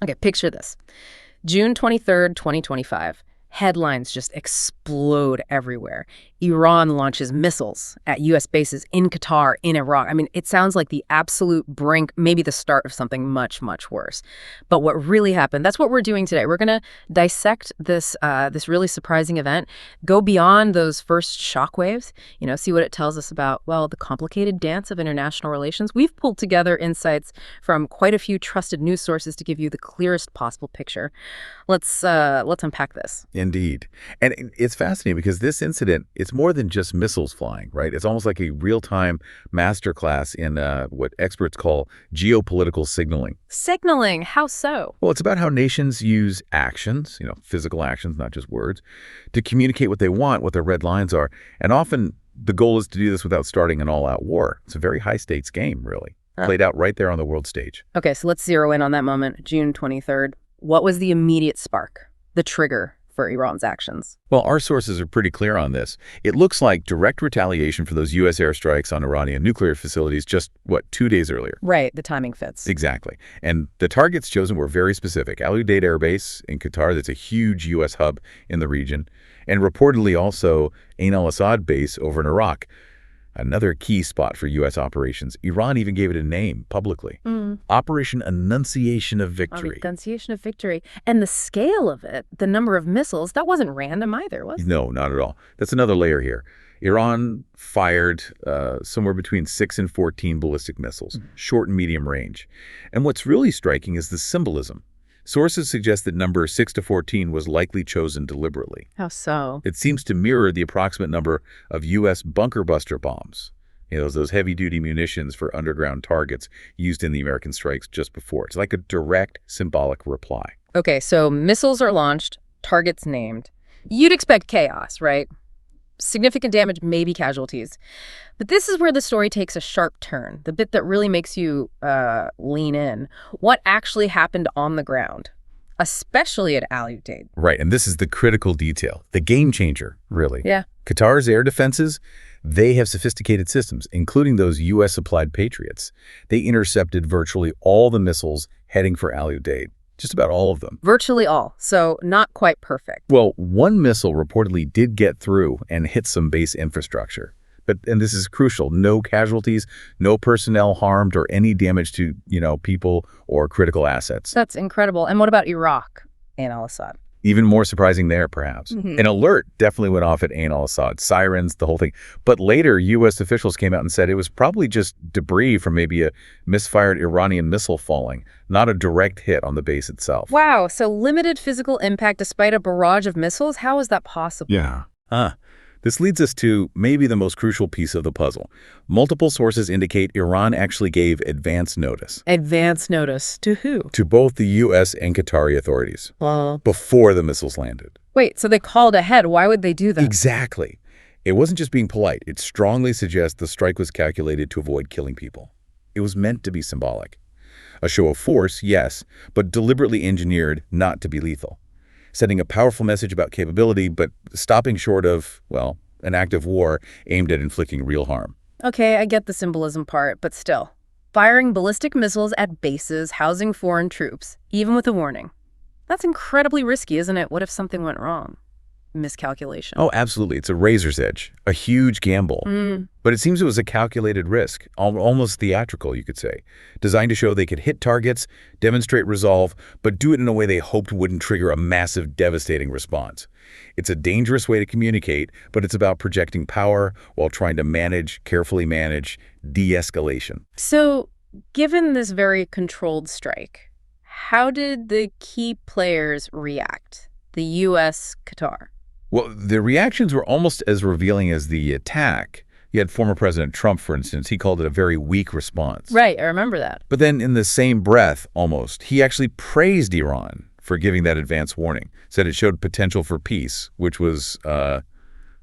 Okay, picture this. June 23rd, 2025. Headlines just explode everywhere. Iran launches missiles at U.S. bases in Qatar, in Iraq. I mean, it sounds like the absolute brink, maybe the start of something much, much worse. But what really happened, that's what we're doing today. We're going to dissect this really surprising event, go beyond those first shockwaves, see what it tells us about, well, the complicated dance of international relations. We've pulled together insights from quite a few trusted news sources to give you the clearest possible picture. Let's unpack this. Indeed. And it's fascinating because this incident, it's more than just missiles flying, right? It's almost like a real-time masterclass in what experts call geopolitical signaling. Signaling? How so? Well, it's about how nations use actions, physical actions, not just words, to communicate what they want, what their red lines are. And often the goal is to do this without starting an all-out war. It's a very high-stakes game, really, played out right there on the world stage. Okay, so let's zero in on that moment, June 23rd. What was the immediate spark, the trigger for Iran's actions? Well, our sources are pretty clear on this. It looks like direct retaliation for those U.S. airstrikes on Iranian nuclear facilities just, 2 days earlier? Right, the timing fits. Exactly. And the targets chosen were very specific. Al-Udeid Air Base in Qatar, that's a huge U.S. hub in the region, and reportedly also al-Asad base over in Iraq. Another key spot for U.S. operations. Iran even gave it a name publicly. Operation Annunciation of Victory. Annunciation of Victory. And the scale of it, the number of missiles, that wasn't random either, was it? No, not at all. That's another layer here. Iran fired somewhere between 6 and 14 ballistic missiles, short and medium range. And what's really striking is the symbolism. Sources suggest that number 6 to 14 was likely chosen deliberately. How so? It seems to mirror the approximate number of U.S. bunker buster bombs, those heavy-duty munitions for underground targets used in the American strikes just before. It's like a direct symbolic reply. Okay, so missiles are launched, targets named. You'd expect chaos, right? Significant damage, maybe casualties. But this is where the story takes a sharp turn, the bit that really makes you lean in. What actually happened on the ground, especially at Al-Udeid? Right, and this is the critical detail, the game changer, really. Yeah. Qatar's air defenses, they have sophisticated systems, including those U.S.-supplied Patriots. They intercepted virtually all the missiles heading for Al-Udeid. Just about all of them. Virtually all, so not quite perfect. Well, one missile reportedly did get through and hit some base infrastructure. And this is crucial, no casualties, no personnel harmed or any damage to, people or critical assets. That's incredible. And what about Iraq and al-Asad? Even more surprising there, perhaps. An alert definitely went off at Ain al-Asad, sirens, the whole thing. But later, U.S. officials came out and said it was probably just debris from maybe a misfired Iranian missile falling, not a direct hit on the base itself. Wow, so limited physical impact despite a barrage of missiles? How is that possible? Yeah. This leads us to maybe the most crucial piece of the puzzle. Multiple sources indicate Iran actually gave advance notice. Advance notice? To who? To both the U.S. and Qatari authorities before the missiles landed. Wait, so they called ahead. Why would they do that? Exactly. It wasn't just being polite. It strongly suggests the strike was calculated to avoid killing people. It was meant to be symbolic. A show of force, yes, but deliberately engineered not to be lethal. Sending a powerful message about capability, but stopping short of, an act of war aimed at inflicting real harm. Okay, I get the symbolism part, but still. Firing ballistic missiles at bases housing foreign troops, even with a warning. That's incredibly risky, isn't it? What if something went wrong? Miscalculation. Oh, absolutely. It's a razor's edge, a huge gamble. But it seems it was a calculated risk, almost theatrical, you could say, designed to show they could hit targets, demonstrate resolve, but do it in a way they hoped wouldn't trigger a massive, devastating response. It's a dangerous way to communicate, but it's about projecting power while trying to carefully manage de-escalation. So, given this very controlled strike, how did the key players react? The U.S., Qatar? Well, the reactions were almost as revealing as the attack. You had former President Trump, for instance. He called it a very weak response. Right, I remember that. But then in the same breath, almost, he actually praised Iran for giving that advance warning, said it showed potential for peace, which was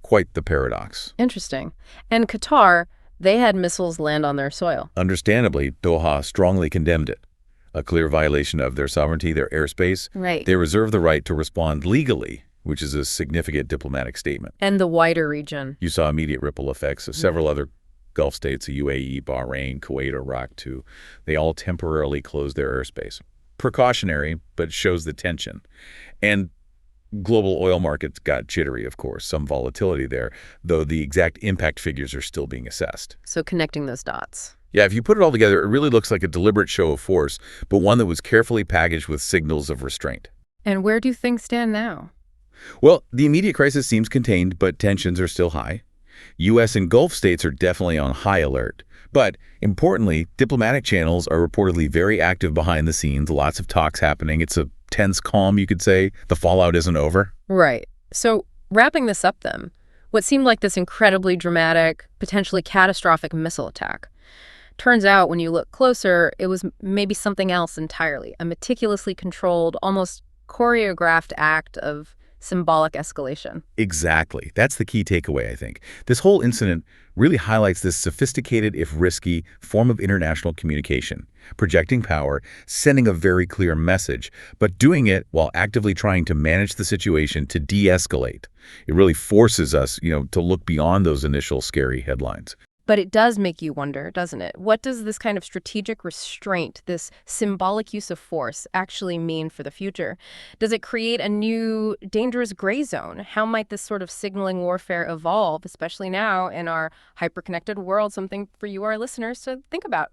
quite the paradox. Interesting. And Qatar, they had missiles land on their soil. Understandably, Doha strongly condemned it. A clear violation of their sovereignty, their airspace. Right. They reserve the right to respond legally, which is a significant diplomatic statement. And the wider region. You saw immediate ripple effects of several other Gulf states, the UAE, Bahrain, Kuwait, Iraq, too. They all temporarily closed their airspace. precautionary, but shows the tension. And global oil markets got jittery, of course, some volatility there, though the exact impact figures are still being assessed. So connecting those dots. Yeah, if you put it all together, it really looks like a deliberate show of force, but one that was carefully packaged with signals of restraint. And where do things stand now? Well, the immediate crisis seems contained, but tensions are still high. U.S. and Gulf states are definitely on high alert. But importantly, diplomatic channels are reportedly very active behind the scenes, lots of talks happening. It's a tense calm, you could say. The fallout isn't over. Right. So wrapping this up then, what seemed like this incredibly dramatic, potentially catastrophic missile attack. Turns out when you look closer, it was maybe something else entirely, a meticulously controlled, almost choreographed act of symbolic escalation. Exactly. That's the key takeaway, I think. This whole incident really highlights this sophisticated, if risky, form of international communication, projecting power, sending a very clear message, but doing it while actively trying to manage the situation to de-escalate. It really forces us, to look beyond those initial scary headlines. But it does make you wonder, doesn't it? What does this kind of strategic restraint, this symbolic use of force, actually mean for the future? Does it create a new dangerous gray zone? How might this sort of signaling warfare evolve, especially now in our hyper-connected world? Something for you, our listeners, to think about.